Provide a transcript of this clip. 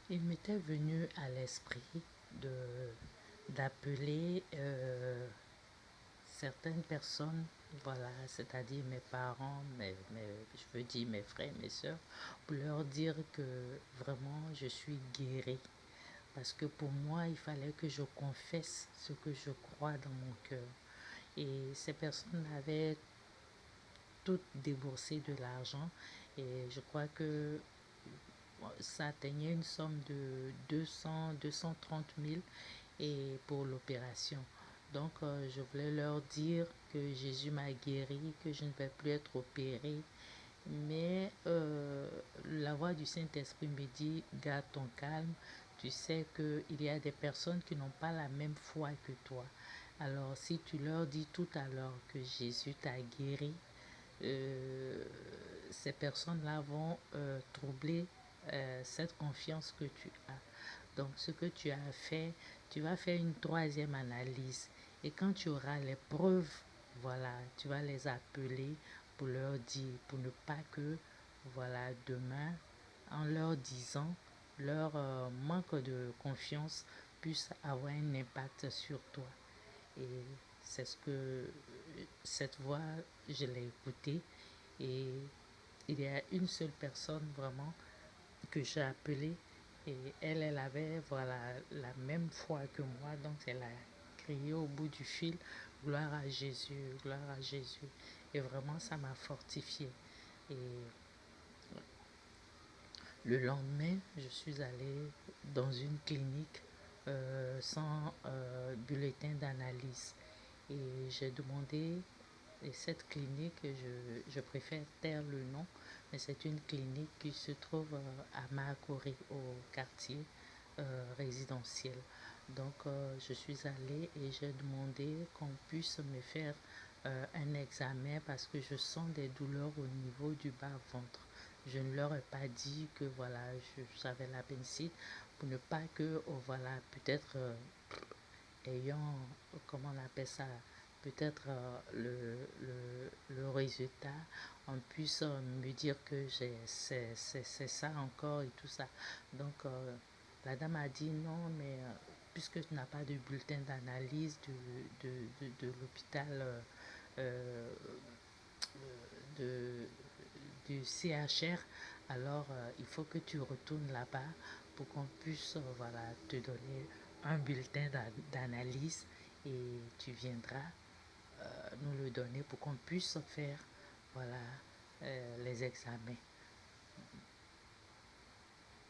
Il m'était venu à l'esprit de d'appeler certaines personnes, voilà, c'est-à-dire mes parents, je veux dire mes frères, mes soeurs, pour leur dire que vraiment je suis guérie. Parce que pour moi, il fallait que je confesse ce que je crois dans mon cœur. Et ces personnes avaient toutes déboursé de l'argent et je crois que ça atteignait une somme de 230 000 et pour l'opération. Donc, je voulais leur dire que Jésus m'a guéri, que je ne vais plus être opérée. Mais la voix du Saint-Esprit me dit, garde ton calme. Tu sais qu'il y a des personnes qui n'ont pas la même foi que toi. Alors, si tu leur dis tout à l'heure que Jésus t'a guéri, euh, ces personnes-là vont troubler cette confiance que tu as. Donc, ce que tu as fait, tu vas faire une troisième analyse. Et quand tu auras les preuves, voilà, tu vas les appeler pour leur dire, pour ne pas que, voilà, demain, en leur disant, leur manque de confiance puisse avoir un impact sur toi. Et c'est ce que cette voix, je l'ai écoutée. Et il y a une seule personne vraiment que j'ai appelée et elle avait voilà la même foi que moi, donc elle a crié au bout du fil, gloire à Jésus, gloire à Jésus. Et vraiment, ça m'a fortifié. Et le lendemain, je suis allée dans une clinique sans bulletin d'analyse. Et j'ai demandé, et cette clinique, je préfère taire le nom, mais c'est une clinique qui se trouve à Makori, au quartier résidentiel. Donc, je suis allée et j'ai demandé qu'on puisse me faire un examen parce que je sens des douleurs au niveau du bas-ventre. Je ne leur ai pas dit que voilà, j'avais l'appendicite pour ne pas que, oh, voilà, peut-être ayant, comment on appelle ça, peut-être le résultat, on puisse me dire que c'est ça encore et tout ça. Donc, la dame a dit non, mais puisque tu n'as pas de bulletin d'analyse de l'hôpital euh, de, du CHR, alors il faut que tu retournes là-bas pour qu'on puisse voilà, te donner un bulletin d'analyse et tu viendras nous le donner pour qu'on puisse faire voilà, les examens.